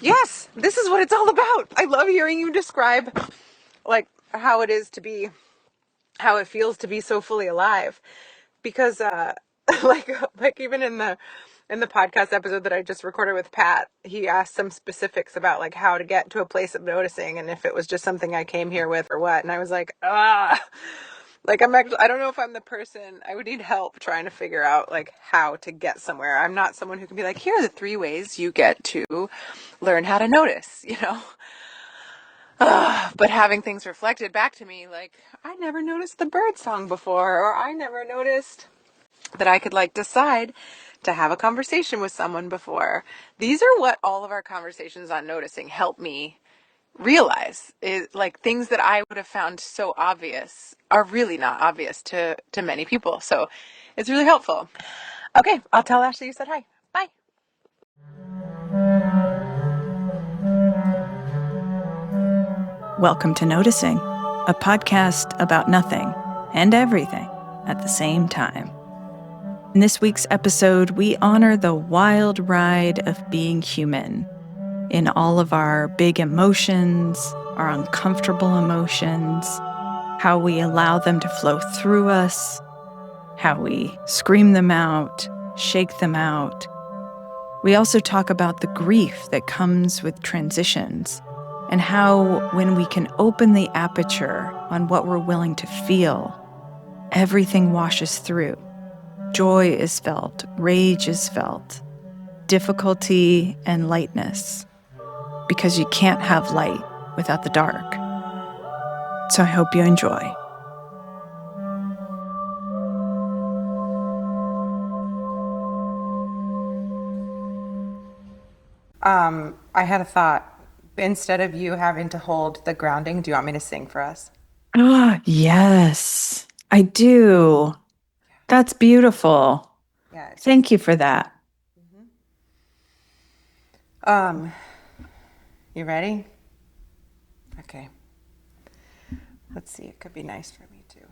Yes, this is what it's all about. I love hearing you describe like how it is to be, how it feels to be so fully alive. Because like even in the podcast episode that I just recorded with Pat, he asked some specifics about like how to get to a place of noticing and if it was just something I came here with or what. And I was like, like I don't know if I'm the person. I would need help trying to figure out like how to get somewhere. I'm not someone who can be like, here are the 3 ways you get to learn how to notice, you know? But having things reflected back to me, like, I never noticed the bird song before, or I never noticed that I could like decide to have a conversation with someone before. These are what all of our conversations on noticing help me realize is like things that I would have found so obvious are really not obvious to many people. So it's really helpful. Okay, I'll tell Ashley you said hi. Bye. Welcome to Noticing, a podcast about nothing and everything at the same time. In this week's episode, we honor the wild ride of being human in all of our big emotions, our uncomfortable emotions, how we allow them to flow through us, how we scream them out, shake them out. We also talk about the grief that comes with transitions and how, when we can open the aperture on what we're willing to feel, everything washes through. Joy is felt, rage is felt, difficulty and lightness, because you can't have light without the dark. So I hope you enjoy. I had a thought. Instead of you having to hold the grounding, do you want me to sing for us? Ah, yes, I do. That's beautiful. Yeah. Thank you for that. Um, you ready? Okay. Let's see. It could be nice for me too.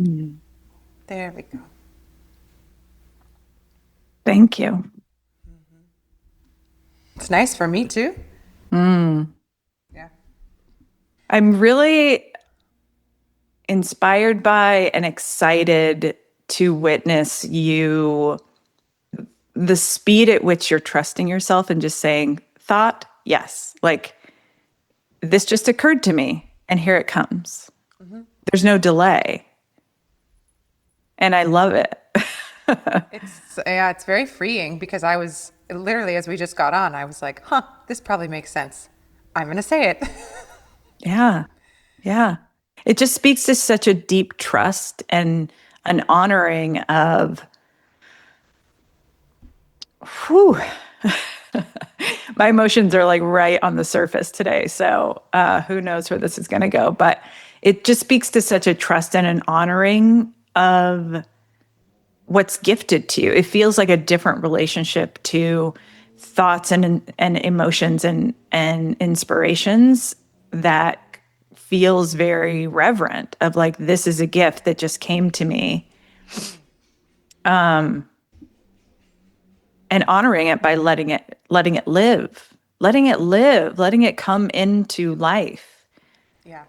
Mm. There we go. Thank you. It's nice for me too. Mm. Yeah. I'm really inspired by and excited to witness you, the speed at which you're trusting yourself and just saying, thought, yes, like this just occurred to me and here it comes. There's no delay. And I love it. It's very freeing because I was literally, as we just got on, I was like, huh, this probably makes sense. I'm going to say it. Yeah. Yeah. It just speaks to such a deep trust and an honoring of, whew, my emotions are like right on the surface today. So who knows where this is going to go. But it just speaks to such a trust and an honoring of what's gifted to you. It feels like a different relationship to thoughts and emotions and inspirations that feels very reverent of like this is a gift that just came to me, and honoring it by letting it come into life. Yeah.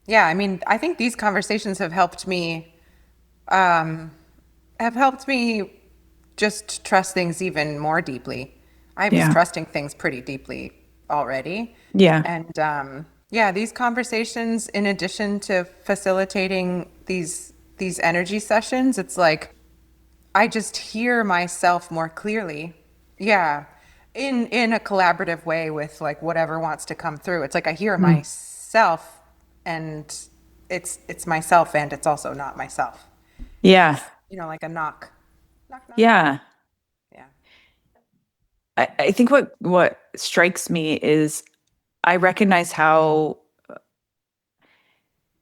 Yeah. I mean, I think these conversations um, have helped me just trust things even more deeply. I was Yeah. trusting things pretty deeply already. Yeah. And yeah, these conversations, in addition to facilitating these energy sessions, it's like I just hear myself more clearly. Yeah. In a collaborative way with like whatever wants to come through. It's like I hear Mm. myself and it's myself and it's also not myself. Yeah. It's, like a knock. Knock knock. Yeah. Yeah. I think what strikes me is I recognize how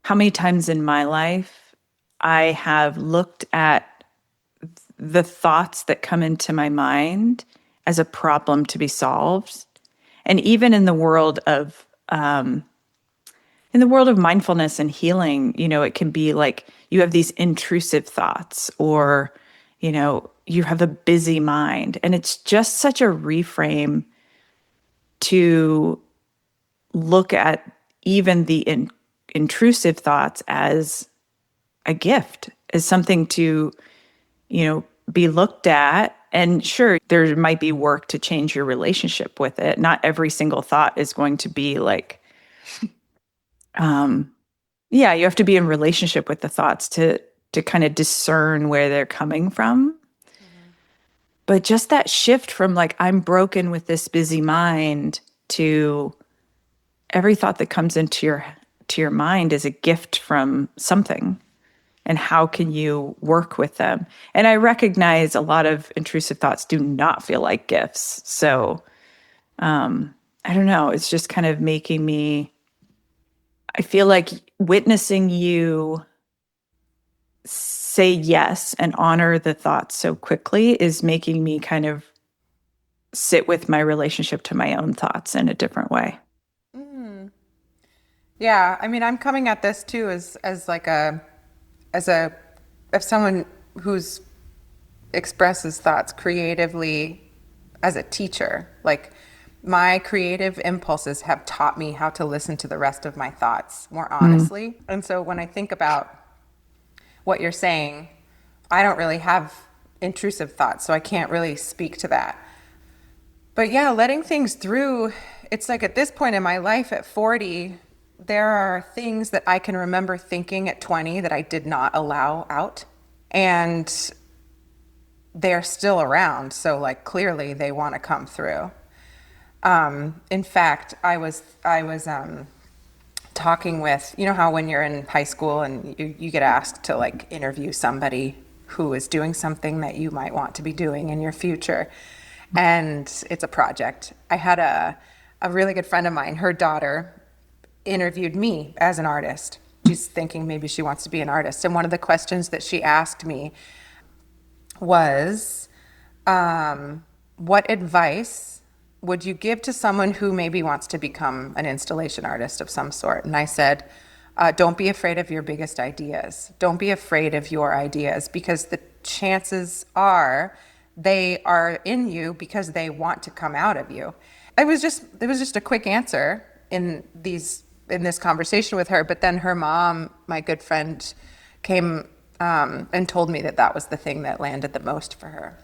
many times in my life I have looked at the thoughts that come into my mind as a problem to be solved. And even in the world of mindfulness and healing, it can be like you have these intrusive thoughts or, you have a busy mind. And it's just such a reframe to look at even the intrusive thoughts as a gift, as something to, be looked at. And sure, there might be work to change your relationship with it. Not every single thought is going to be like, um, yeah, you have to be in relationship with the thoughts to kind of discern where they're coming from. Mhm. But just that shift from like, I'm broken with this busy mind to every thought that comes into your mind is a gift from something, and how can you work with them? And I recognize a lot of intrusive thoughts do not feel like gifts. So I don't know, it's just kind of making me, I feel like witnessing you say yes and honor the thoughts so quickly is making me kind of sit with my relationship to my own thoughts in a different way. Mm. Yeah, I mean, I'm coming at this too as like as a as someone who's expresses thoughts creatively as a teacher. Like my creative impulses have taught me how to listen to the rest of my thoughts more Mm. honestly. And so when I think about what you're saying, I don't really have intrusive thoughts, so I can't really speak to that. But yeah, letting things through, it's like at this point in my life at 40, there are things that I can remember thinking at 20 that I did not allow out. And they're still around. So like clearly they want to come through. In fact, I was talking with, how when you're in high school and you get asked to like interview somebody who is doing something that you might want to be doing in your future, and it's a project. I had a really good friend of mine, her daughter interviewed me as an artist. She's thinking maybe she wants to be an artist. And one of the questions that she asked me was, what advice would you give to someone who maybe wants to become an installation artist of some sort? And I said, don't be afraid of your biggest ideas. Don't be afraid of your ideas because the chances are they are in you because they want to come out of you. It was just a quick answer in this conversation with her, but then her mom, my good friend, came and told me that that was the thing that landed the most for her.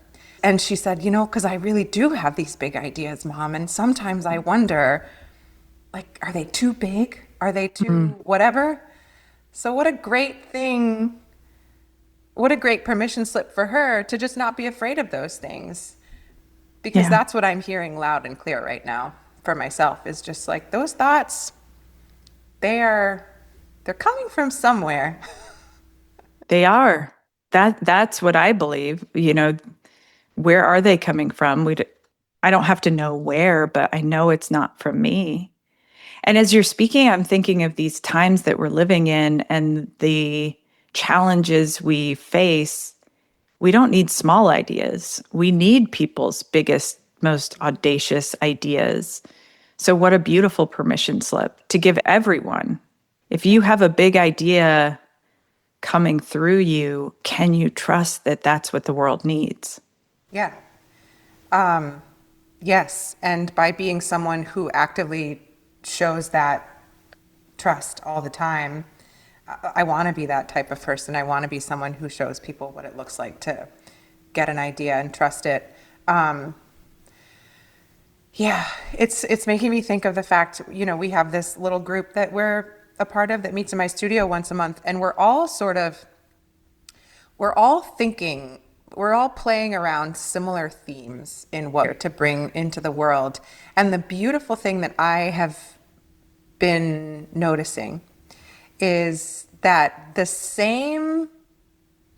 And she said, because I really do have these big ideas, Mom, and sometimes I wonder, like, are they too big? Are they Mm. too whatever? So what a great thing what a great permission slip for her to just not be afraid of those things. Because Yeah, that's what I'm hearing loud and clear right now for myself is just like those thoughts, they are, they're coming from somewhere. they are. That's what I believe. Where are they coming from? I don't have to know where, but I know it's not from me. And as you're speaking, I'm thinking of these times that we're living in and the challenges we face. We don't need small ideas. We need people's biggest, most audacious ideas. So, what a beautiful permission slip to give everyone. If Yeah. you have a big idea coming through you, can you trust that that's what the world needs? Yeah. Yes. And by being someone who actively shows that trust all the time, I want to be that type of person. I want to be someone who shows people what it looks like to get an idea and trust it. Um, Yeah, it's making me think of the fact, we have this little group that we're a part of that meets in my studio once a month, and we're all thinking, we're all playing around similar themes in what to bring into the world. And the beautiful thing that I have been noticing is that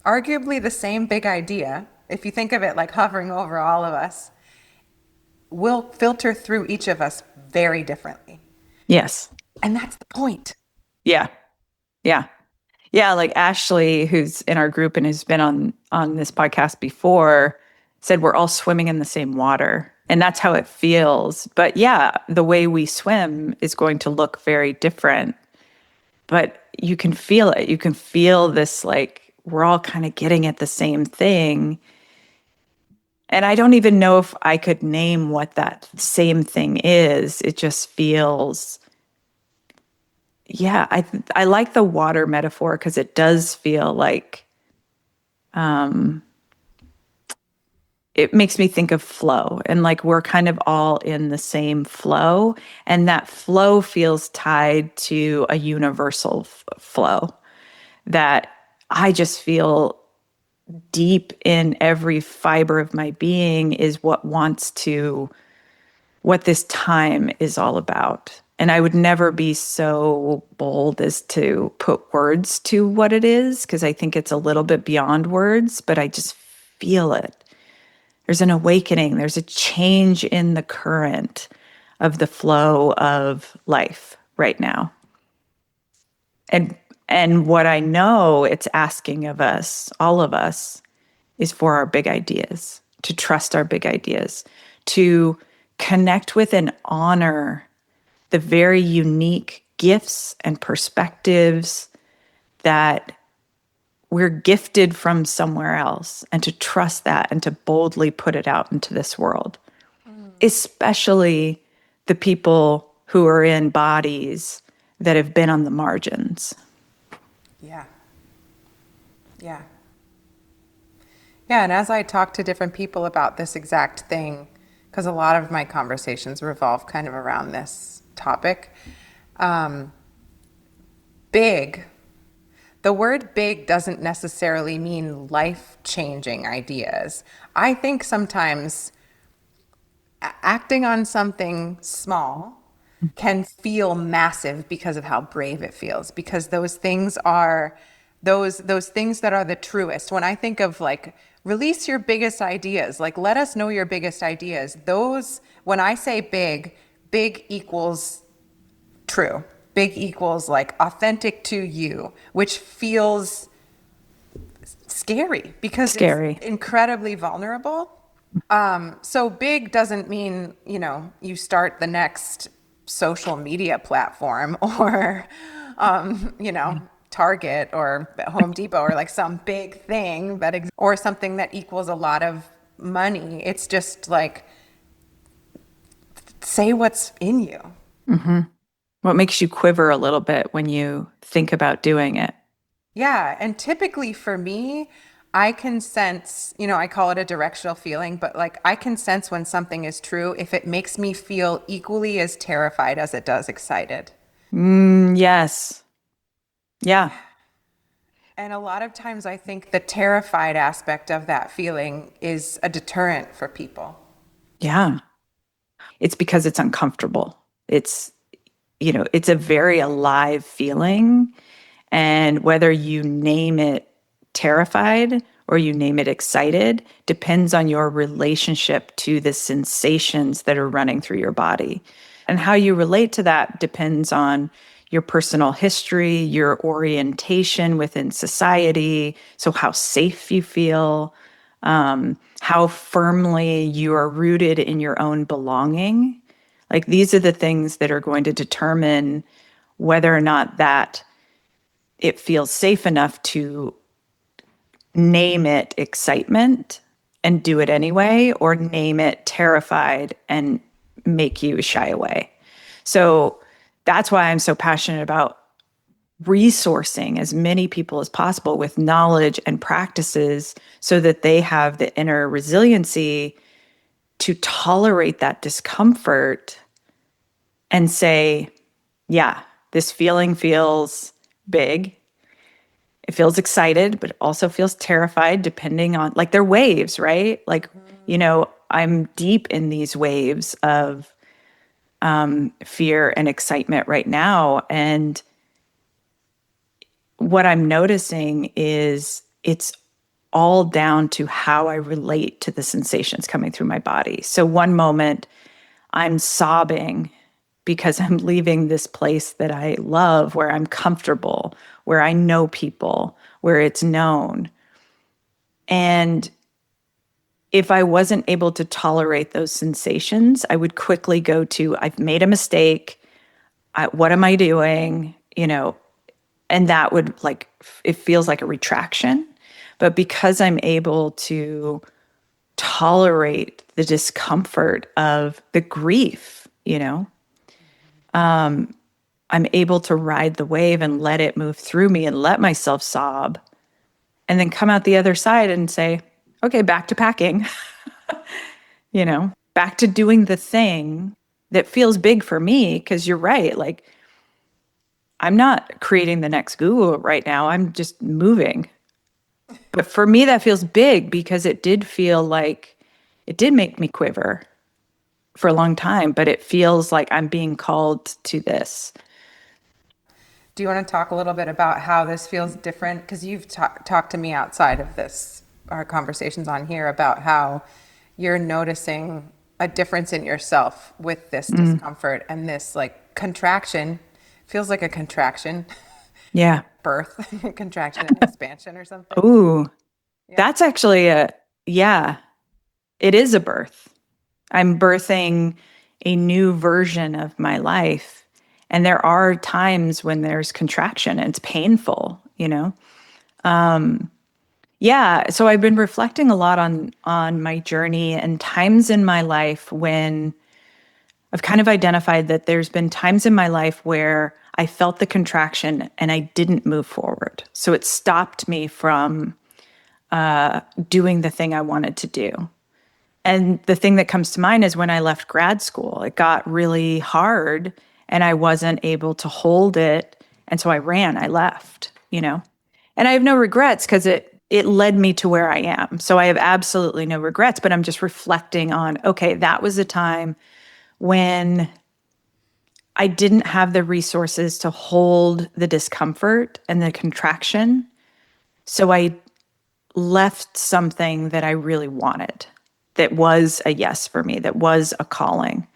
arguably the same big idea, if you think of it like hovering over all of us, will filter through each of us very differently. Yes. And that's the point. Yeah. Yeah. Yeah, like Ashley, who's in our group and has been on this podcast before, said we're all swimming in the same water. And that's how it feels. But yeah, the way we swim is going to look very different. But you can feel it. You can feel this like we're all kind of getting at the same thing. And I don't even know if I could name what that same thing is. It just feels, yeah, I like the water metaphor because it does feel like it makes me think of flow and like we're kind of all in the same flow, and that flow feels tied to a universal flow that I just feel deep in every fiber of my being is what this time is all about. And I would never be so bold as to put words to what it is because I think it's a little bit beyond words, but I just feel it. There's an awakening, there's a change in the current of the flow of life right now. And what I know it's asking of us, all of us, is for our big ideas, to trust our big ideas, to connect with and honor the very unique gifts and perspectives that we're gifted from somewhere else, and to trust that and to boldly put it out into this world, especially the people who are in bodies that have been on the margins. Yeah. Yeah. Yeah. And as I talk to different people about this exact thing, because a lot of my conversations revolve kind of around this topic, um, big, the word big doesn't necessarily mean life changing ideas. I think sometimes acting on something small can feel massive because of how brave it feels, because those things are those things that are the truest. When I think of like release your biggest ideas, like let us know your biggest ideas, those, when I say big, big equals true, big equals like authentic to you, which feels scary because it's Scary. incredibly vulnerable. So big doesn't mean, you start the next social media platform or, Target or Home Depot or like some big thing or something that equals a lot of money. It's just like, say what's in you. What makes you quiver a little bit when you think about doing it? Yeah. And typically for me, I can sense, I call it a directional feeling, but like I can sense when something is true if it makes me feel equally as terrified as it does excited. Yes. Yeah. And a lot of times I think the terrified aspect of that feeling is a deterrent for people. Yeah. It's because it's uncomfortable. It's, it's a very alive feeling. And whether you name it terrified or you name it excited depends on your relationship to the sensations that are running through your body. And how you relate to that depends on your personal history, your orientation within society. So, how safe you feel, how firmly you are rooted in your own belonging. Like, these are the things that are going to determine whether or not that it feels safe enough to name it excitement and do it anyway, or name it terrified and make you shy away. So that's why I'm so passionate about resourcing as many people as possible with knowledge and practices so that they have the inner resiliency to tolerate that discomfort and say, yeah, this feeling feels big. It feels excited, but it also feels terrified, depending on, like, they're waves, right? Like, I'm deep in these waves of fear and excitement right now. And what I'm noticing is it's all down to how I relate to the sensations coming through my body. So one moment I'm sobbing because I'm leaving this place that I love, where I'm comfortable, where I know people, where it's known. And if I wasn't able to tolerate those sensations, I would quickly go to, I've made a mistake. What am I doing? And that would, like, it feels like a retraction. But because I'm able to tolerate the discomfort of the grief, I'm able to ride the wave and let it move through me and let myself sob and then come out the other side and say, okay, back to packing, back to doing the thing that feels big for me. Cause you're right. Like, I'm not creating the next Google right now. I'm just moving. But for me, that feels big because it did feel like it did make me quiver for a long time, but it feels like I'm being called to this. Do you want to talk a little bit about how this feels different? Because you've talked to me outside of this, our conversations on here, about how you're noticing a difference in yourself with this discomfort and this, like, contraction. Feels like a contraction, Yeah. birth, contraction and expansion or something. Ooh, Yeah. that's actually yeah, it is a birth. I'm birthing a new version of my life. And there are times when there's contraction and it's painful. Yeah, so I've been reflecting a lot on my journey and times in my life when I've kind of identified that there's been times in my life where I felt the contraction and I didn't move forward. So it stopped me from doing the thing I wanted to do. And the thing that comes to mind is when I left grad school, it got really hard and I wasn't able to hold it. And so I ran, I left. And I have no regrets because it led me to where I am. So I have absolutely no regrets, but I'm just reflecting on, okay, that was a time when I didn't have the resources to hold the discomfort and the contraction. So I left something that I really wanted, that was a yes for me, that was a calling.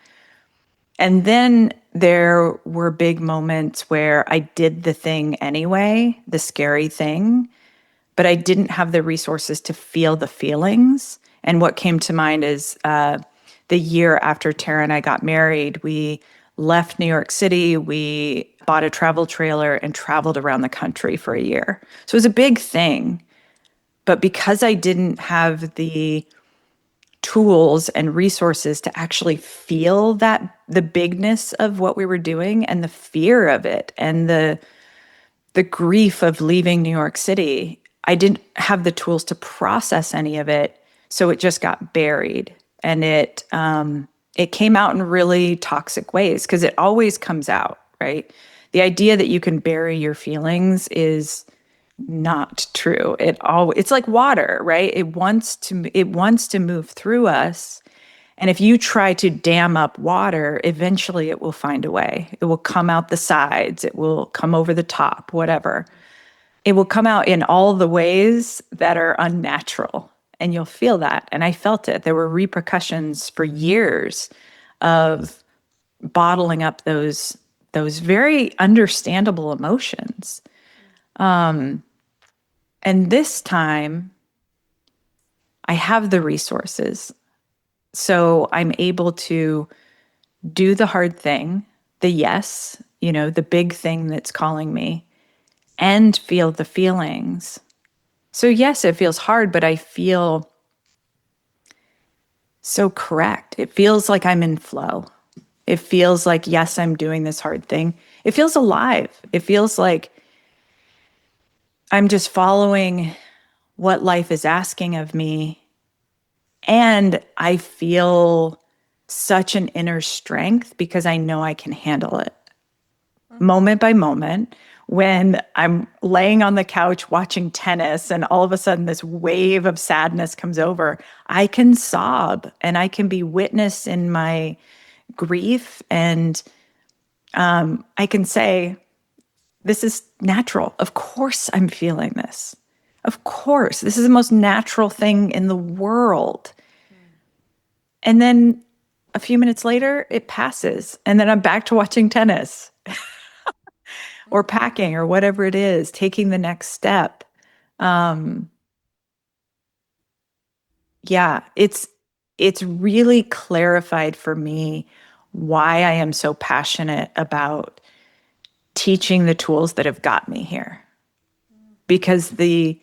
And then there were big moments where I did the thing anyway, the scary thing, but I didn't have the resources to feel the feelings. And what came to mind is the year after Tara and I got married, we left New York City. We bought a travel trailer and traveled around the country for a year. So it was a big thing. But because I didn't have the tools and resources to actually feel that, the bigness of what we were doing and the fear of it and the grief of leaving New York City, I didn't have the tools to process any of it. So it just got buried. And it came out in really toxic ways because it always comes out, right? The idea that you can bury your feelings is not true. It's like water, right? It wants to move through us. And if you try to dam up water, eventually it will find a way. It will come out the sides, it will come over the top, whatever. It will come out in all the ways that are unnatural. And you'll feel that. And I felt it. There were repercussions for years of bottling up those very understandable emotions. And this time I have the resources. So I'm able to do the hard thing, the yes, the big thing that's calling me, and feel the feelings. So, yes, it feels hard, but I feel so correct. It feels like I'm in flow. It feels like, yes, I'm doing this hard thing. It feels alive. It feels like I'm just following what life is asking of me. And I feel such an inner strength because I know I can handle it moment by moment. When I'm laying on the couch watching tennis and all of a sudden this wave of sadness comes over, I can sob and I can be witness in my grief. And I can say, this is natural. Of course, I'm feeling this. Of course, this is the most natural thing in the world. And then a few minutes later, it passes. And then I'm back to watching tennis or packing or whatever it is, taking the next step. Um, yeah, it's really clarified for me why I am so passionate about teaching the tools that have got me here. Because the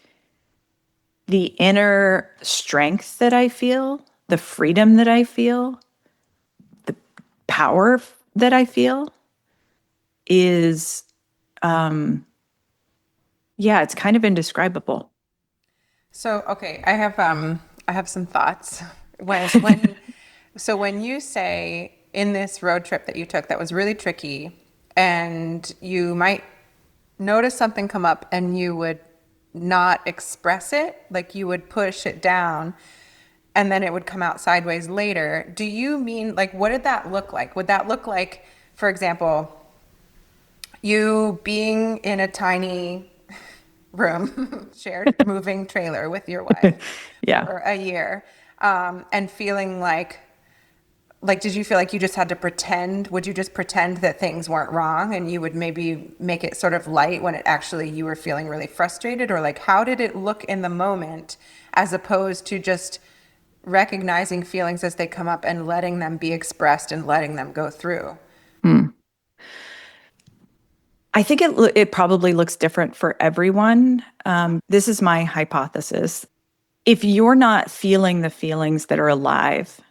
inner strength that I feel, the freedom that I feel, the power that I feel is, yeah, it's kind of indescribable. So, okay, I have some thoughts. When you say in this road trip that you took that was really tricky, and you might notice something come up and you would not express it, like you would push it down and then it would come out sideways later. Do you mean, like, what did that look like? Would that look like, for example, you being in a tiny room, shared moving trailer with your wife Yeah. for a year, and feeling like, did you feel like you just had to pretend? Would you just pretend that things weren't wrong and you would maybe make it sort of light when it actually you were feeling really frustrated? Or like, how did it look in the moment as opposed to just recognizing feelings as they come up and letting them be expressed and letting them go through? Hmm. I think it probably looks different for everyone. This is my hypothesis. If you're not feeling the feelings that are alive,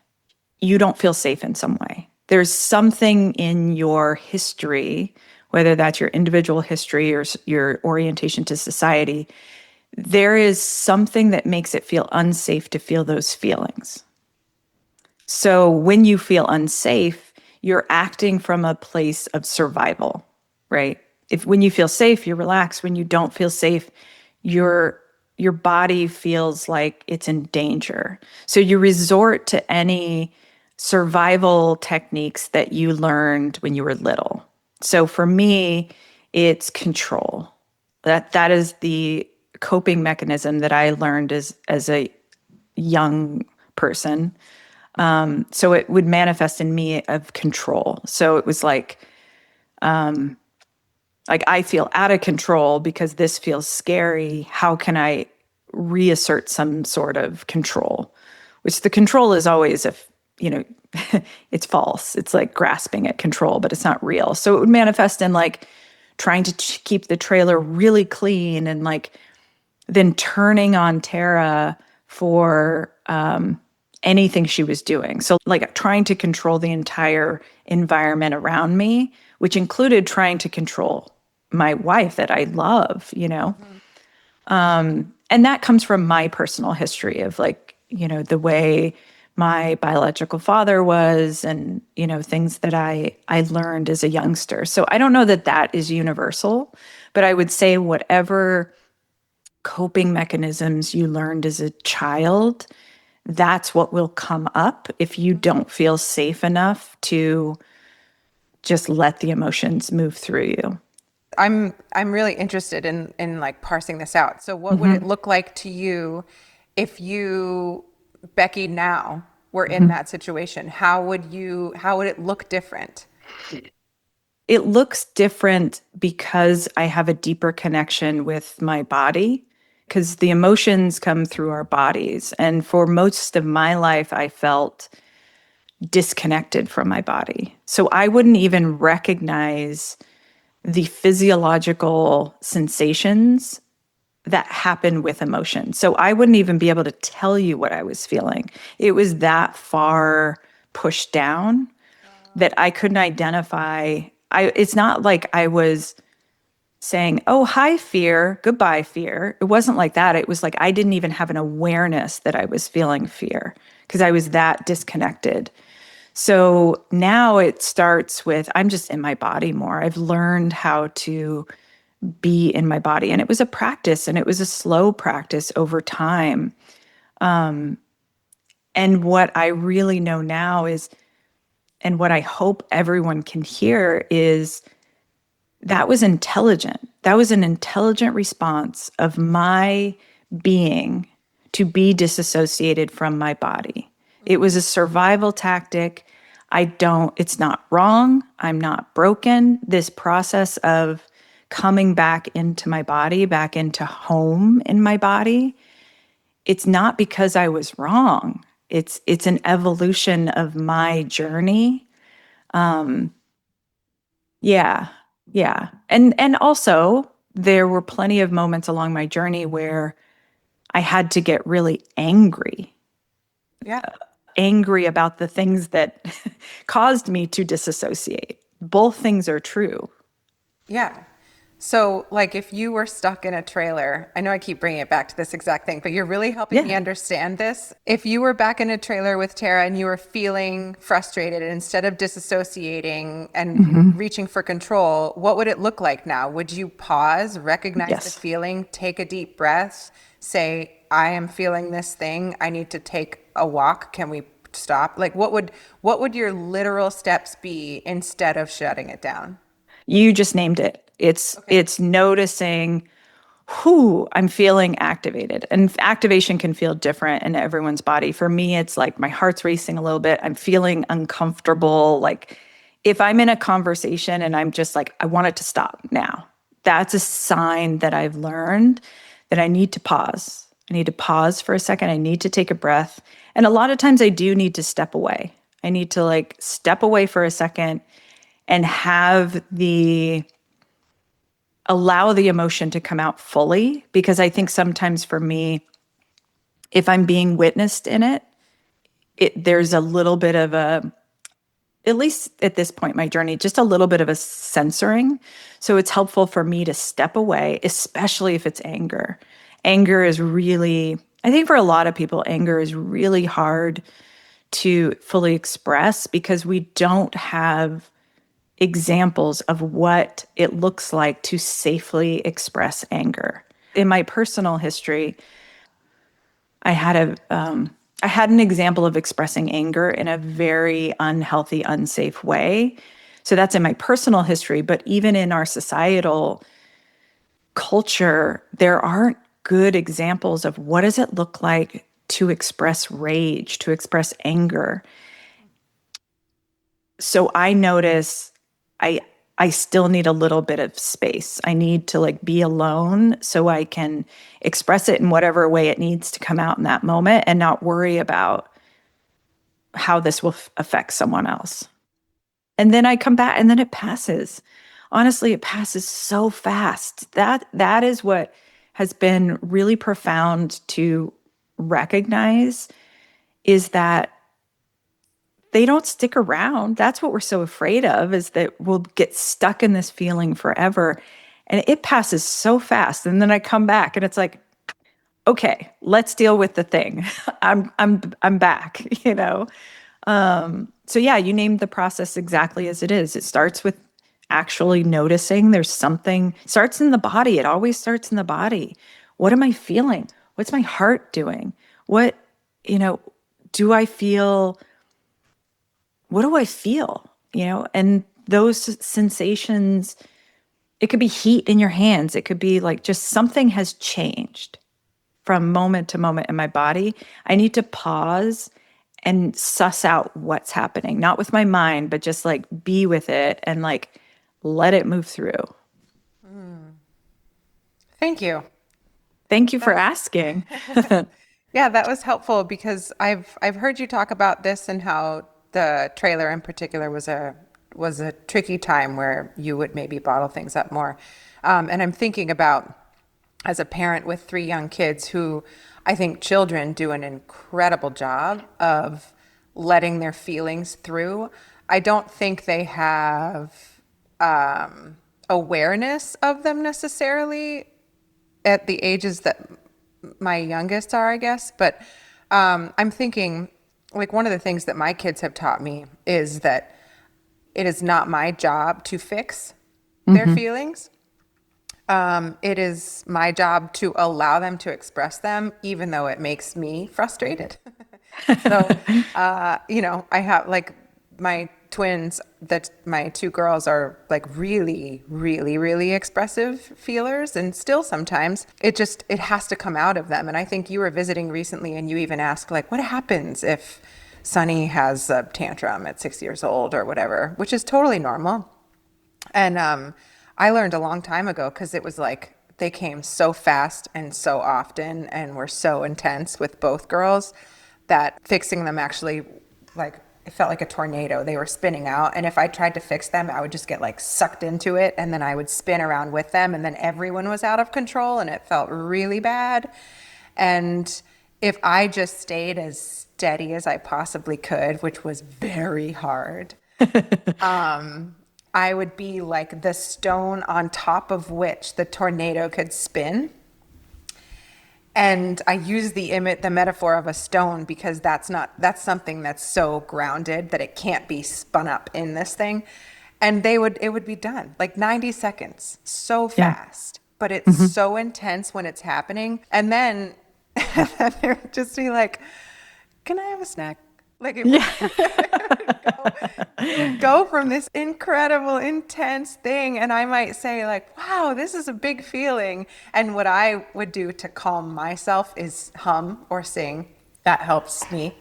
you don't feel safe in some way. There's something in your history, whether that's your individual history or your orientation to society, there is something that makes it feel unsafe to feel those feelings. So when you feel unsafe, you're acting from a place of survival, right? If when you feel safe, you're relaxed. When you don't feel safe, your your body feels like it's in danger. So you resort to any survival techniques that you learned when you were little. So for me, it's control. That is the coping mechanism that I learned as a young person. So it would manifest in me of control. So it was like I feel out of control because this feels scary. How can I reassert some sort of control? Which the control is always you know, it's false. It's like grasping at control, but it's not real. So it would manifest in like trying to keep the trailer really clean and like then turning on Tara for anything she was doing. So, like, trying to control the entire environment around me, which included trying to control my wife that I love. And that comes from my personal history of, like, the way my biological father was and, things that I learned as a youngster. So I don't know that that is universal, but I would say whatever coping mechanisms you learned as a child, that's what will come up if you don't feel safe enough to just let the emotions move through you. I'm really interested in like parsing this out. So what would it look like to you if you, Becky, now were in that situation? How would it look different? It looks different because I have a deeper connection with my body, because the emotions come through our bodies. And for most of my life, I felt disconnected from my body. So I wouldn't even recognize the physiological sensations that happen with emotion. So I wouldn't even be able to tell you what I was feeling. It was that far pushed down that I couldn't identify. It's not like I was saying, "Oh, hi fear, goodbye fear." It wasn't like that. It was like I didn't even have an awareness that I was feeling fear because I was that disconnected. So now it starts with I'm just in my body more. I've learned how to be in my body. And it was a practice, and it was a slow practice over time. And what I really know now is, and what I hope everyone can hear is that was intelligent. That was an intelligent response of my being to be disassociated from my body. It was a survival tactic. It's not wrong. I'm not broken. This process of coming back into my body, back into home in my body, it's not because I was wrong. It's an evolution of my journey. Yeah. Yeah. And also there were plenty of moments along my journey where I had to get really Yeah. angry about the things that caused me to disassociate. Both things are true. Yeah. So, like, if you were stuck in a trailer, I know I keep bringing it back to this exact thing, but you're really helping me Yeah. understand this. If you were back in a trailer with Tara and you were feeling frustrated, and instead of disassociating and reaching for control, what would it look like now? Would you pause, recognize the Yes. feeling, take a deep breath, say, I am feeling this thing. I need to take a walk. Can we stop? Like, what would your literal steps be instead of shutting it down? You just named it. Okay. It's noticing who I'm feeling activated. And activation can feel different in everyone's body. For me, it's like my heart's racing a little bit. I'm feeling uncomfortable. Like if I'm in a conversation and I'm just like, I want it to stop now, that's a sign that I've learned that I need to pause. I need to pause for a second. I need to take a breath. And a lot of times I do need to step away. I need to like step away for a second and have the allow the emotion to come out fully, because I think sometimes for me, if I'm being witnessed in there's a little bit of a, at least at this point in my journey, just a little bit of a censoring. So it's helpful for me to step away, especially if it's anger. Anger is really, I think for a lot of people, anger is really hard to fully express because we don't have examples of what it looks like to safely express anger. In my personal history, I had I had an example of expressing anger in a very unhealthy, unsafe way. So that's in my personal history, but even in our societal culture, there aren't good examples of what does it look like to express rage, to express anger. So I notice I I still need a little bit of space. I need to like be alone so I can express it in whatever way it needs to come out in that moment and not worry about how this will affect someone else. And then I come back and then it passes. Honestly, it passes so fast. That is what has been really profound to recognize, is that they don't stick around. That's what we're so afraid of, is that we'll get stuck in this feeling forever. And it passes so fast. And then I come back and it's like, okay, let's deal with the thing. I'm back, you know? So yeah, you named the process exactly as it is. It starts with actually noticing there's something, starts in the body. It always starts in the body. what am I feeling? What's my heart doing? What, do I feel, what do I feel? And those sensations, it could be heat in your hands. It could be like just something has changed from moment to moment in my body. I need to pause and suss out what's happening, not with my mind, but just like be with it and like let it move through. Thank you. Thank you for That asking. Yeah, that was helpful because I've heard you talk about this and how the trailer in particular was a tricky time where you would maybe bottle things up more. And I'm thinking about as a parent with three young kids who I think children do an incredible job of letting their feelings through. I don't think they have awareness of them necessarily at the ages that my youngest are, I guess. But I'm thinking, like, one of the things that my kids have taught me is that it is not my job to fix their Hmm. feelings. It is my job to allow them to express them, even though it makes me frustrated. So, I have like my twins, that my two girls are like really, really, really expressive feelers. And still sometimes it has to come out of them. And I think you were visiting recently and you even asked, like, what happens if Sonny has a tantrum at 6 years old or whatever, which is totally normal. And I learned a long time ago because it was like they came so fast and so often and were so intense with both girls that fixing them actually, like, it felt like a tornado. They were spinning out. And if I tried to fix them, I would just get like sucked into it. And then I would spin around with them. And then everyone was out of control and it felt really bad. And if I just stayed as steady as I possibly could, which was very hard, I would be like the stone on top of which the tornado could spin. And I use the metaphor of a stone because that's something that's so grounded that it can't be spun up in this thing. And it would be done like 90 seconds, so Yeah. fast, but it's Hmm. so intense when it's happening. And then they would just be like, can I have a snack? Like it would, Yeah. it would go from this incredible, intense thing, and I might say like, "Wow, this is a big feeling." And what I would do to calm myself is hum or sing. That helps me.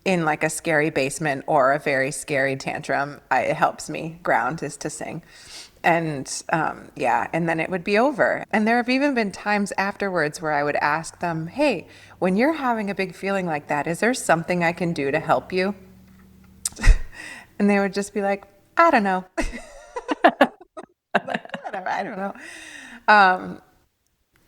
In like a scary basement or a very scary tantrum, it helps me ground is to sing. And yeah, and then it would be over. And there have even been times afterwards where I would ask them, hey, when you're having a big feeling like that, is there something I can do to help you? And they would just be like, I don't know. Like, whatever, I don't know.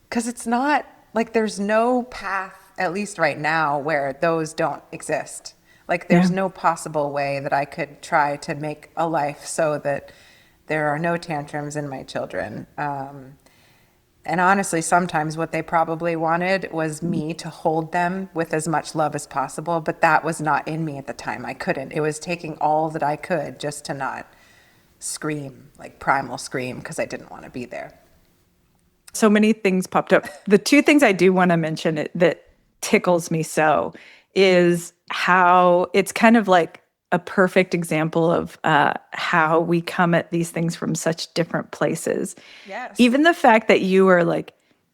Because it's not like there's no path, at least right now, where those don't exist. Like there's Yeah. no possible way that I could try to make a life so that there are no tantrums in my children. And honestly, sometimes what they probably wanted was me to hold them with as much love as possible, but that was not in me at the time. I couldn't. It was taking all that I could just to not scream, like primal scream, because I didn't want to be there. So many things popped up. The two things I do want to mention that tickles me so is how it's kind of like a perfect example of how we come at these things from such different places. Yes. Even the fact that you were like,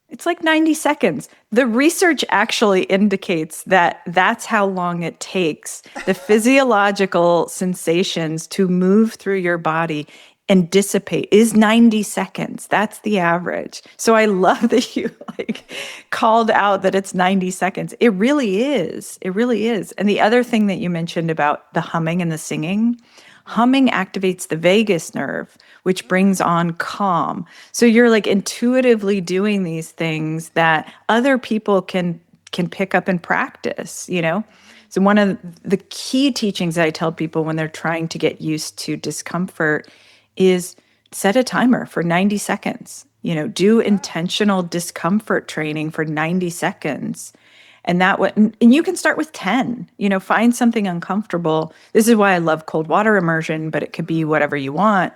it's like 90 seconds. The research actually indicates that that's how long it takes the physiological sensations to move through your body and dissipate is 90 seconds. That's the average. So I love that you like called out that it's 90 seconds. It really is. It really is. And the other thing that you mentioned about the humming and the singing, humming activates the vagus nerve, which brings on calm. So you're like intuitively doing these things that other people can pick up and practice. So one of the key teachings that I tell people when they're trying to get used to discomfort is set a timer for 90 seconds. Do intentional discomfort training for 90 seconds. And you can start with 10, find something uncomfortable. This is why I love cold water immersion, but it could be whatever you want.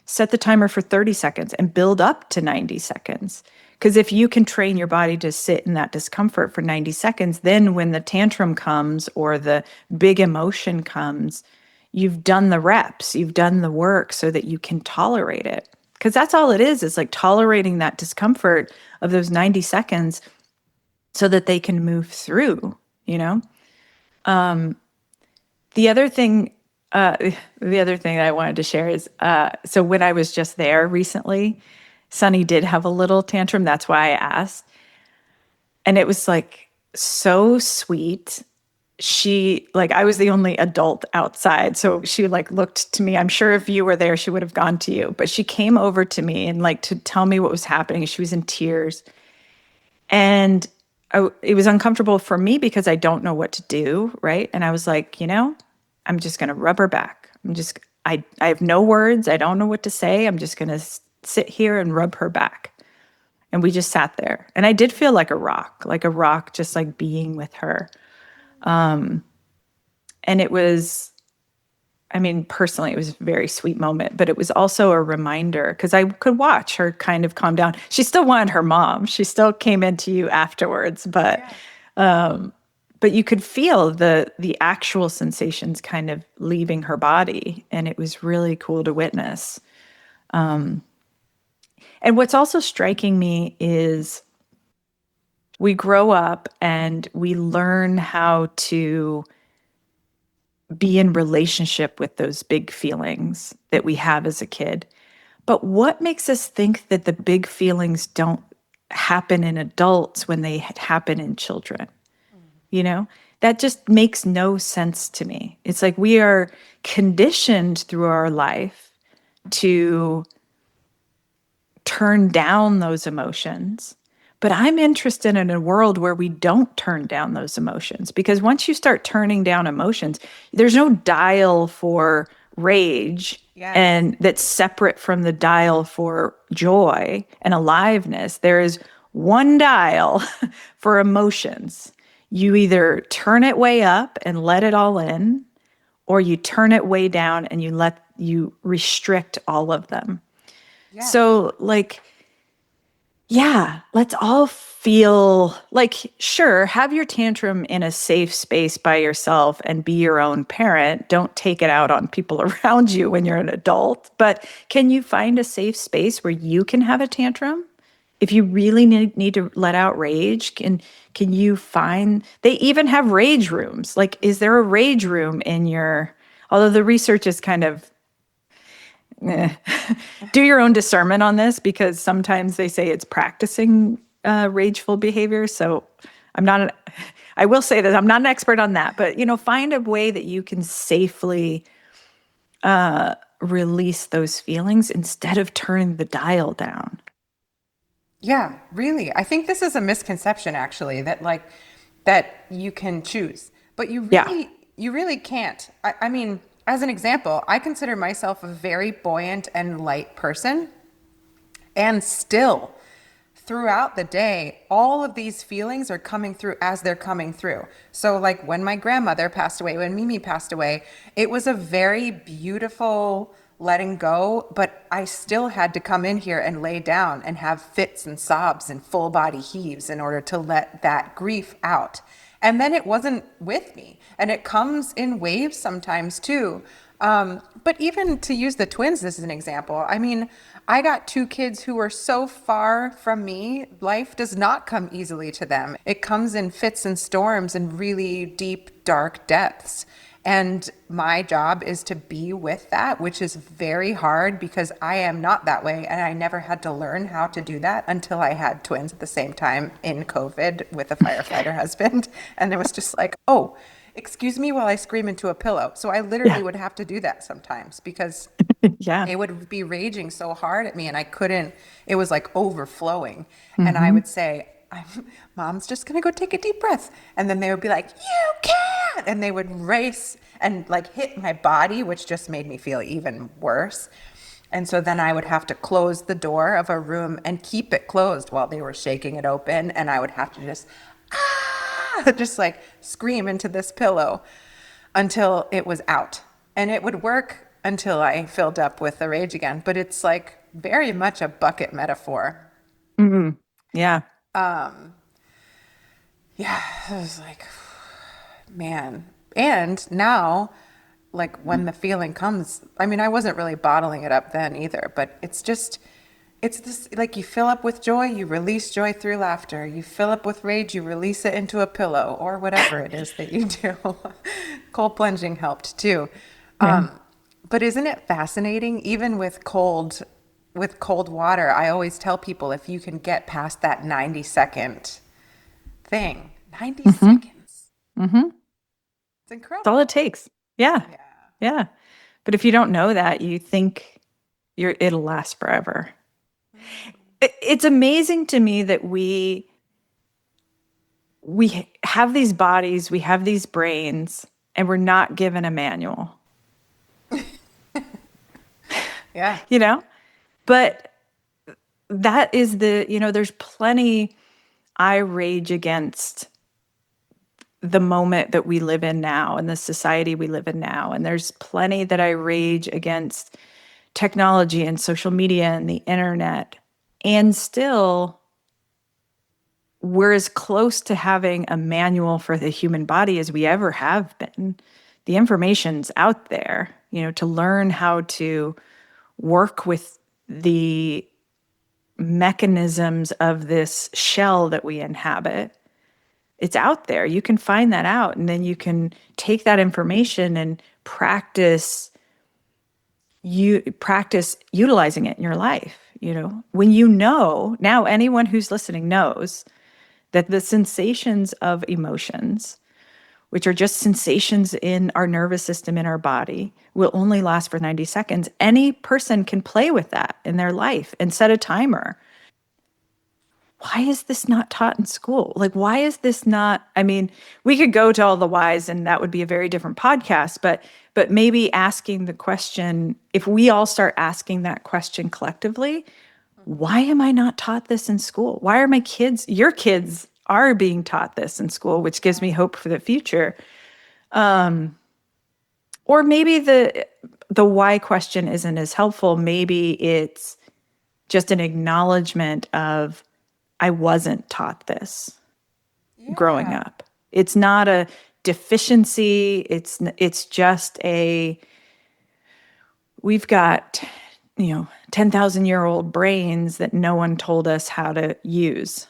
Set the timer for 30 seconds and build up to 90 seconds. Because if you can train your body to sit in that discomfort for 90 seconds, then when the tantrum comes or the big emotion comes, you've done the reps, you've done the work so that you can tolerate it. Because that's all it is like tolerating that discomfort of those 90 seconds so that they can move through, you know? The other thing, uh, the other thing that I wanted to share is, so when I was just there recently, Sunny did have a little tantrum. That's why I asked. And it was like so sweet. She, like, I was the only adult outside. So she like looked to me. I'm sure if you were there, she would have gone to you. But she came over to me and like to tell me what was happening. She was in tears. And it was uncomfortable for me because I don't know what to do. Right. And I was like, I'm just going to rub her back. I have no words. I don't know what to say. I'm just going to sit here and rub her back. And we just sat there. And I did feel like a rock, just like being with her. And it was, I mean, personally, it was a very sweet moment, but it was also a reminder because I could watch her kind of calm down. She still wanted her mom. She still came into you afterwards, but you could feel the actual sensations kind of leaving her body, and it was really cool to witness. And what's also striking me is we grow up and we learn how to be in relationship with those big feelings that we have as a kid. But what makes us think that the big feelings don't happen in adults when they happen in children? You know, that just makes no sense to me. It's like we are conditioned through our life to turn down those emotions. But I'm interested in a world where we don't turn down those emotions, because once you start turning down emotions, there's no dial for rage Yes. and that's separate from the dial for joy and aliveness. There is one dial for emotions. You either turn it way up and let it all in, or you turn it way down and you restrict all of them. Yes. So, like, yeah, let's all feel like, sure, have your tantrum in a safe space by yourself and be your own parent. Don't take it out on people around you when you're an adult. But can you find a safe space where you can have a tantrum? If you really need to let out rage, can you find, they even have rage rooms. Like, is there a rage room in your, although the research is kind of do your own discernment on this, because sometimes they say it's practicing rageful behavior. So I'm not, I will say that I'm not an expert on that, but find a way that you can safely release those feelings instead of turning the dial down. Yeah, really. I think this is a misconception actually that you can choose, but Yeah. you really can't. I mean, as an example, I consider myself a very buoyant and light person, and still throughout the day, all of these feelings are coming through as they're coming through. So, like when my grandmother passed away, when Mimi passed away, it was a very beautiful letting go, but I still had to come in here and lay down and have fits and sobs and full body heaves in order to let that grief out. And then it wasn't with me. And it comes in waves sometimes too. But even to use the twins as an example, I mean, I got two kids who were so far from me. Life does not come easily to them. It comes in fits and storms and really deep, dark depths. And my job is to be with that, which is very hard because I am not that way. And I never had to learn how to do that until I had twins at the same time in COVID with a firefighter husband. And it was just like, oh, excuse me while I scream into a pillow. So I literally Yeah. would have to do that sometimes because Yeah. they would be raging so hard at me and I couldn't, it was like overflowing. And I Hmm. would say, Mom's just gonna go take a deep breath. And then they would be like, you can't. And they would race and like hit my body, which just made me feel even worse. And so then I would have to close the door of a room and keep it closed while they were shaking it open. And I would have to just, just like scream into this pillow until it was out. And it would work until I filled up with the rage again. But it's like very much a bucket metaphor. Hmm. Yeah. Yeah, I was like, man. And now, like when the feeling comes, I mean, I wasn't really bottling it up then either, but it's this like you fill up with joy, you release joy through laughter. You fill up with rage, you release it into a pillow or whatever it is that you do. Cold plunging helped too. Yeah. But isn't it fascinating? Even with cold water, I always tell people if you can get past that 90-second thing, 90 Mm-hmm. seconds. Mm-hmm. It's That's all it incredible. takes. Yeah. Yeah. Yeah. But if you don't know that, you think it'll last forever. It's amazing to me that we have these bodies, we have these brains, and we're not given a manual, Yeah. you know? But that is there's plenty I rage against the moment that we live in now and the society we live in now. And there's plenty that I rage against technology and social media and the internet. And still, we're as close to having a manual for the human body as we ever have been. The information's out there, to learn how to work with the mechanisms of this shell that we inhabit. It's out there. You can find that out, and then you can take that information and practice utilizing it in your life. When now anyone who's listening knows that the sensations of emotions, which are just sensations in our nervous system in our body, will only last for 90 seconds. Any person can play with that in their life and set a timer. Why is this not taught in school? Like, why is this not? I mean, we could go to all the whys, and that would be a very different podcast, but maybe asking the question, if we all start asking that question collectively, why am I not taught this in school? Why are your kids are being taught this in school, which gives me hope for the future. Or maybe the why question isn't as helpful. Maybe it's just an acknowledgement of I wasn't taught this growing Yeah. up. It's not a deficiency. It's just we've got 10,000-year-old brains that no one told us how to use.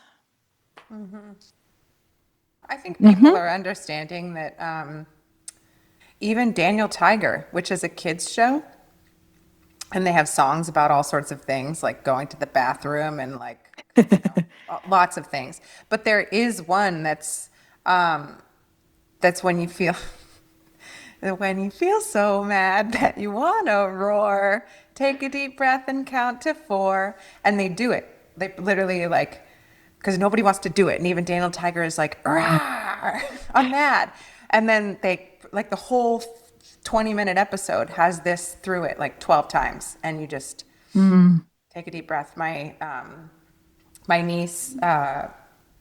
I think people Mm-hmm. are understanding that even Daniel Tiger, which is a kids show, and they have songs about all sorts of things like going to the bathroom and like, lots of things. But there is one that's when you feel so mad that you want to roar, take a deep breath and count to 4. And they do it. They literally like, because nobody wants to do it. And even Daniel Tiger is like, "Rawr, I'm mad." And then like the whole 20-minute episode has this through it like 12 times. And you just Mm, take a deep breath. My niece,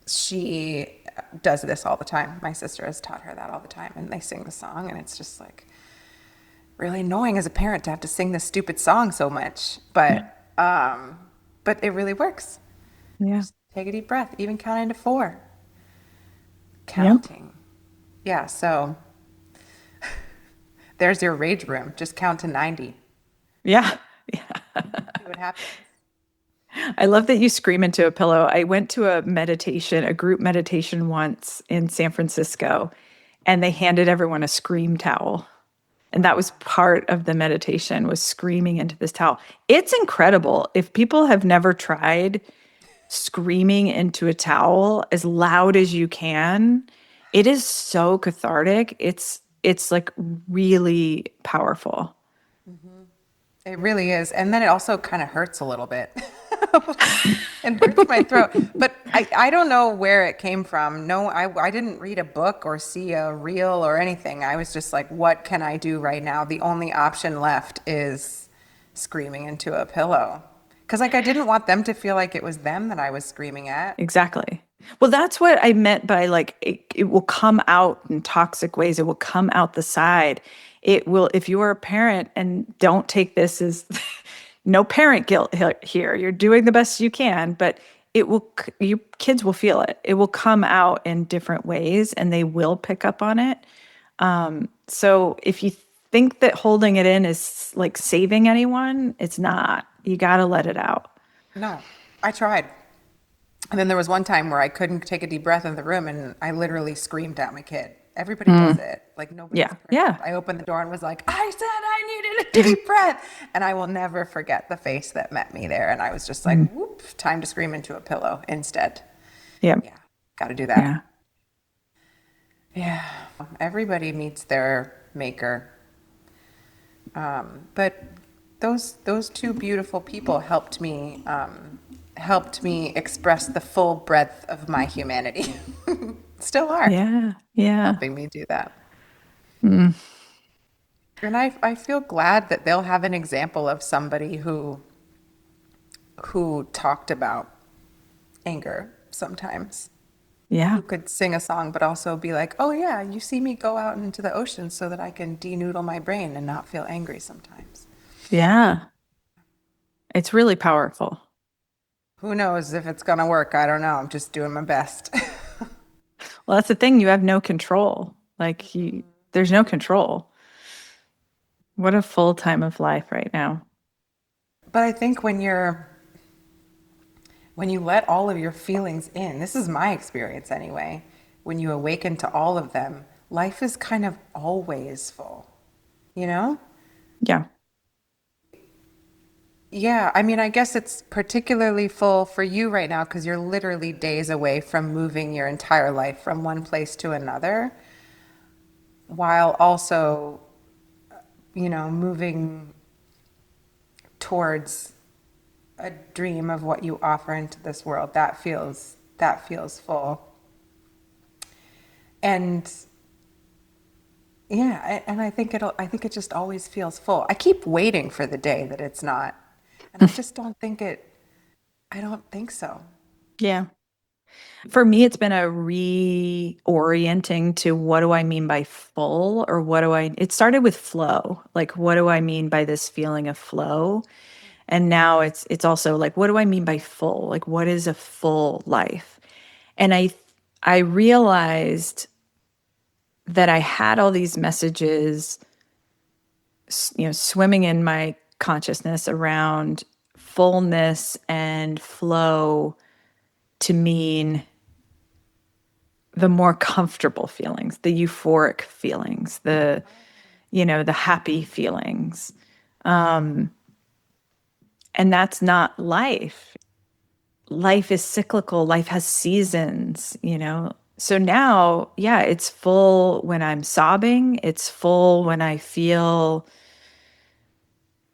she does this all the time. My sister has taught her that all the time, and they sing the song, and it's just like really annoying as a parent to have to sing this stupid song so much. yeah. But it really works. Yeah. Just take a deep breath, even counting to 4. Yep. Counting. Yeah, so there's your rage room. Just count to 90. Yeah. See what happens. I love that you scream into a pillow. I went to a group meditation once in San Francisco, and they handed everyone a scream towel. And that was Wow. part of the meditation, was screaming into this towel. It's incredible. If people have never tried screaming into a towel as loud as you can, it is so cathartic. It's like really powerful. It really is. And then it also kind of hurts a little bit. It hurts my throat. But I don't know where it came from. No, I didn't read a book or see a reel or anything. I was just like, what can I do right now? The only option left is screaming into a pillow. Because like I didn't want them to feel like it was them that I was screaming at. Exactly. Well, that's what I meant by like it will come out in toxic ways. It will come out the side. It will, if you are a parent, and don't take this as no parent guilt here. You're doing the best you can, but you kids will feel it. It will come out in different ways and they will pick up on it. So if you think that holding it in is like saving anyone, it's not. You got to let it out. No, I tried. And then there was one time where I couldn't take a deep breath in the room and I literally screamed at my kid. Everybody does it. Like nobody's Yeah. perfect. Yeah. I opened the door and was like, I said I needed a deep breath. And I will never forget the face that met me there. And I was just like, whoop, time to scream into a pillow instead. Yeah. Yeah, got to do Yeah. that. Yeah. Everybody meets their maker. But those two beautiful people helped me express the full breadth of my humanity. Still are Yeah. Yeah. helping me do that. And I feel glad that they'll have an example of somebody who talked about anger sometimes, Yeah. who could sing a song but also be like, oh yeah, you see me go out into the ocean so that I can denoodle my brain and not feel angry sometimes. Yeah. It's really powerful. Who knows if it's gonna work? I don't know. I'm just doing my best. Well, that's the thing. You have no control. There's no control. What a full time of life right now. But I think when you let all of your feelings in, this is my experience anyway, when you awaken to all of them, life is kind of always full, you know? Yeah. Yeah, I mean, I guess it's particularly full for you right now because you're literally days away from moving your entire life from one place to another, while also, moving towards a dream of what you offer into this world. That feels full. And yeah, and I think it just always feels full. I keep waiting for the day that it's not. And I just I don't think so. Yeah. For me, it's been a reorienting to what do I mean by full or it started with flow. Like, what do I mean by this feeling of flow? And now it's also like, what do I mean by full? Like, what is a full life? And I realized that I had all these messages, swimming in my consciousness around fullness and flow to mean the more comfortable feelings, the euphoric feelings, the happy feelings. And that's not life. Life is cyclical, life has seasons. So now, yeah, it's full when I'm sobbing, it's full when I feel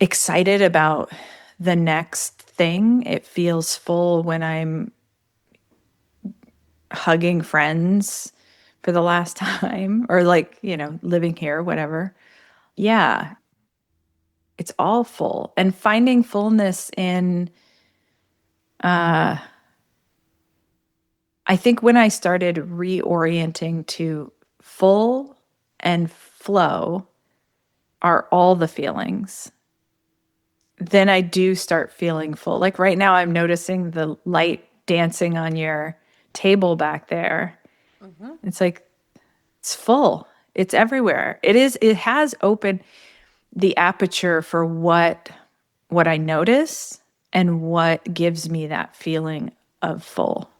excited about the next thing. It feels full when I'm hugging friends for the last time or living here, whatever. Yeah, it's all full. And finding fullness in, I think when I started reorienting to full and flow are all the feelings, then I do start feeling full. Like right now, I'm noticing the light dancing on your table back there. It's like, it's full. It's everywhere. It has opened the aperture for what I notice and what gives me that feeling of full.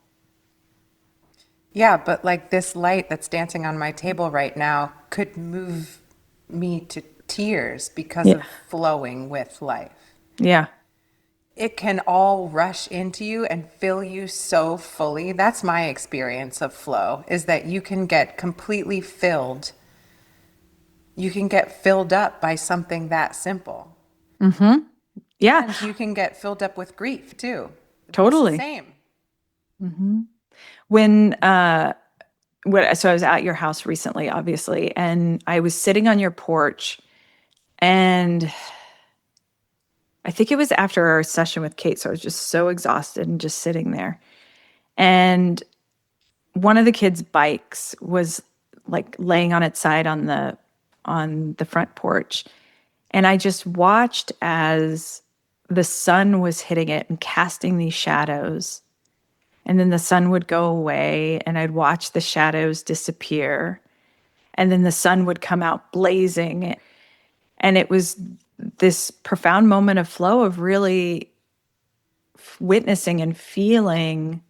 Yeah, but like this light that's dancing on my table right now could move me to tears because Yeah. of flowing with life. Yeah. It can all rush into you and fill you so fully. That's my experience of flow, is that you can get completely filled. You can get filled up by something that simple. Yeah. And you can get filled up with grief too. It's the Totally. same. When so I was at your house recently, obviously, and I was sitting on your porch, and I think it was after our session with Kate, so I was just so exhausted and just sitting there. And one of the kids' bikes was like laying on its side on the front porch. And I just watched as the sun was hitting it and casting these shadows. And then the sun would go away and I'd watch the shadows disappear. And then the sun would come out blazing. And it was this profound moment of flow of really witnessing and feeling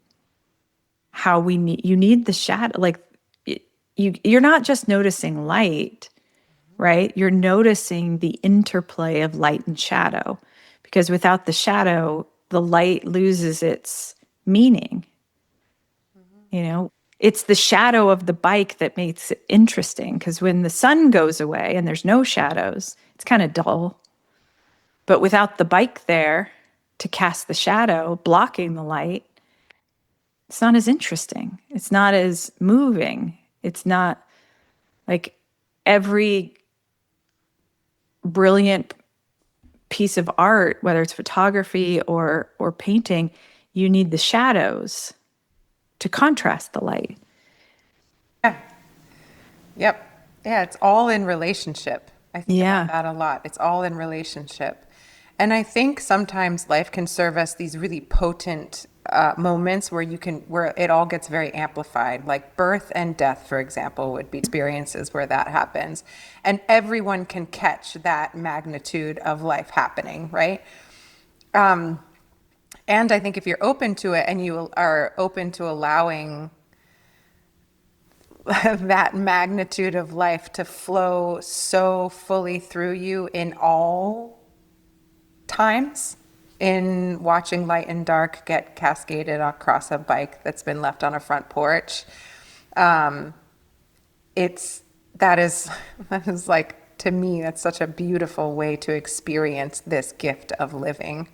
how you need the shadow. Like you're not just noticing light, right? You're noticing the interplay of light and shadow, because without the shadow, the light loses its meaning. You know, it's the shadow of the bike that makes it interesting, because when the sun goes away and there's no shadows, it's kind of dull. But without the bike there to cast the shadow, blocking the light, it's not as interesting. It's not as moving. It's not like every brilliant piece of art, whether it's photography or painting, you need the shadows to contrast the light. Yeah. Yep. Yeah, it's all in relationship. I think about Yeah. that a lot. It's all in relationship. And I think sometimes life can serve us these really potent moments where it all gets very amplified. Like birth and death, for example, would be experiences where that happens. And everyone can catch that magnitude of life happening, right? And I think if you're open to it and you are open to allowing that magnitude of life to flow so fully through you in all times, in watching light and dark get cascaded across a bike that's been left on a front porch, um, it's that is that is like, to me, that's such a beautiful way to experience this gift of living,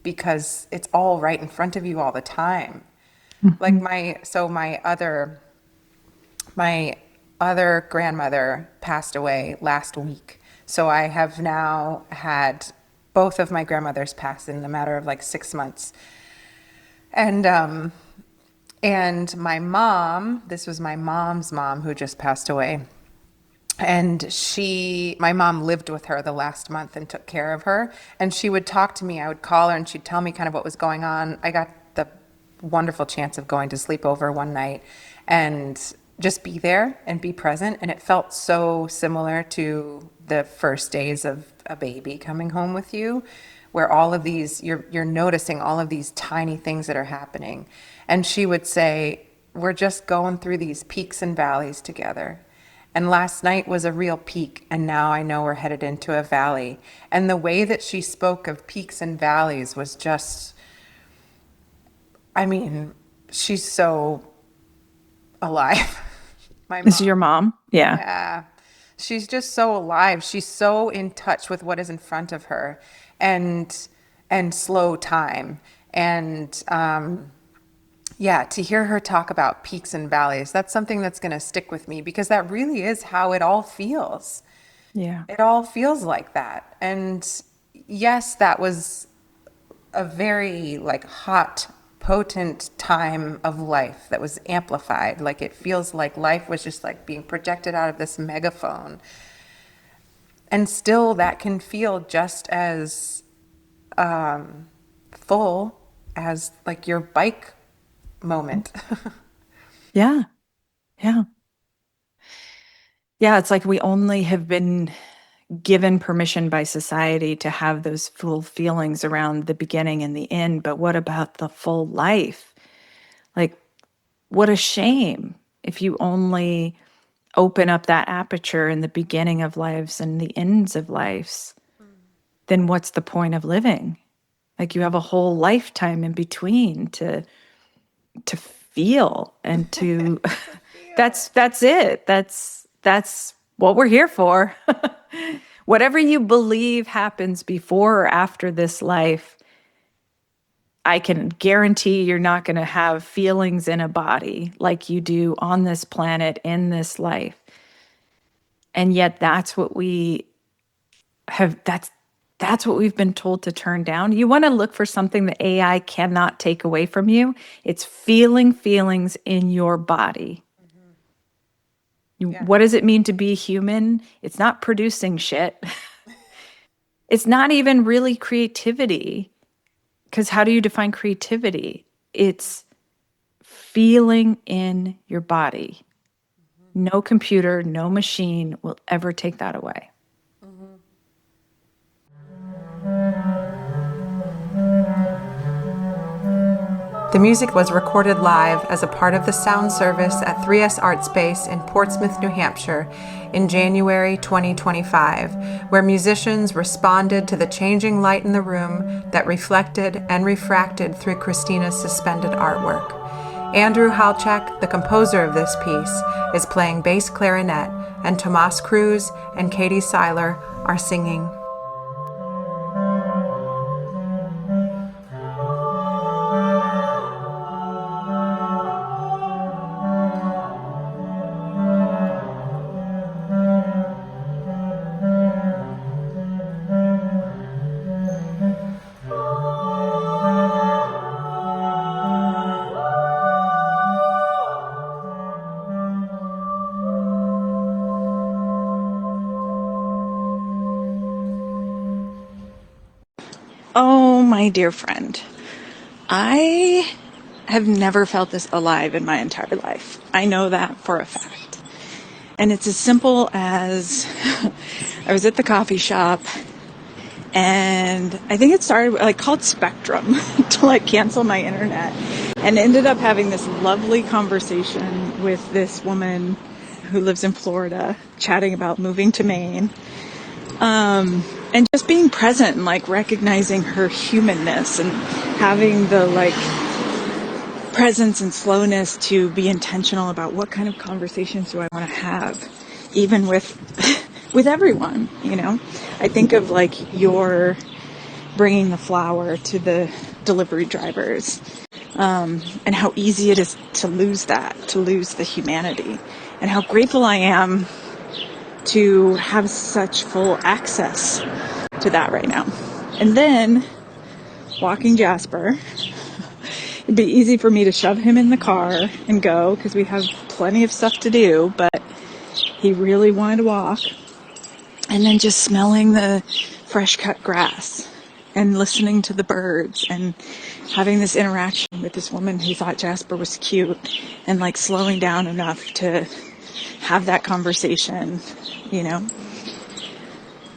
because it's all right in front of you all the time. Like Mhm. my other grandmother passed away last week. So I have now had both of my grandmothers pass in a matter of like 6 months. And my mom, this was my mom's mom who just passed away. And my mom lived with her the last month and took care of her. And she would talk to me. I would call her and she'd tell me kind of what was going on. I got the wonderful chance of going to sleep over one night and just be there and be present. And it felt so similar to the first days of a baby coming home with you, where all of these, you're noticing all of these tiny things that are happening. And she would say, we're just going through these peaks and valleys together. And last night was a real peak, and now I know we're headed into a valley. And the way that she spoke of peaks and valleys was just, I mean, she's so alive. My This is mom. your mom? Yeah. Yeah. She's just so alive. She's so in touch with what is in front of her, and slow time. And yeah, to hear her talk about peaks and valleys, that's something that's going to stick with me, because that really is how it all feels. Yeah. It all feels like that. And yes, that was a very like hot, potent time of life that was amplified. Like it feels like life was just like being projected out of this megaphone. And still that can feel just as full as like your bike moment. Yeah. Yeah. Yeah. It's like we only have been given permission by society to have those full feelings around the beginning and the end. But what about the full life? Like, what a shame if you only open up that aperture in the beginning of lives and the ends of lives. Then what's the point of living? Like you have a whole lifetime in between to feel and to To feel. that's it. That's what we're here for. Whatever you believe happens before or after this life, I can guarantee you're not going to have feelings in a body like you do on this planet in this life. And yet that's what we have that's what we've been told to turn down. You want to look for something that AI cannot take away from you. It's feeling feelings in your body. Yeah. What does it mean to be human? It's not producing shit. It's not even really creativity. Because how do you define creativity? It's feeling in your body. No computer, no machine will ever take that away. The music was recorded live as a part of the sound service at 3S Art Space in Portsmouth, New Hampshire in January 2025, where musicians responded to the changing light in the room that reflected and refracted through Christina's suspended artwork. Andrew Halchak, the composer of this piece, is playing bass clarinet, and Tomas Cruz and Katie Seiler are singing. Oh, my dear friend, I have never felt this alive in my entire life. I know that for a fact. And it's as simple as I was at the coffee shop and I think it started, I called Spectrum to cancel my internet, and ended up having this lovely conversation with this woman who lives in Florida, chatting about moving to Maine. And just being present and recognizing her humanness and having the presence and slowness to be intentional about what kind of conversations do I want to have, even with everyone, I think of you're bringing the flour to the delivery drivers, and how easy it is to lose the humanity, and how grateful I am to have such full access to that right now. And then walking Jasper, it'd be easy for me to shove him in the car and go because we have plenty of stuff to do, but he really wanted to walk. And then just smelling the fresh cut grass and listening to the birds and having this interaction with this woman who thought Jasper was cute, and slowing down enough to have that conversation,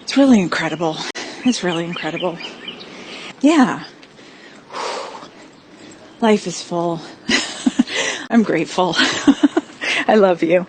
It's really incredible. It's really incredible. Yeah. Life is full. I'm grateful. I love you.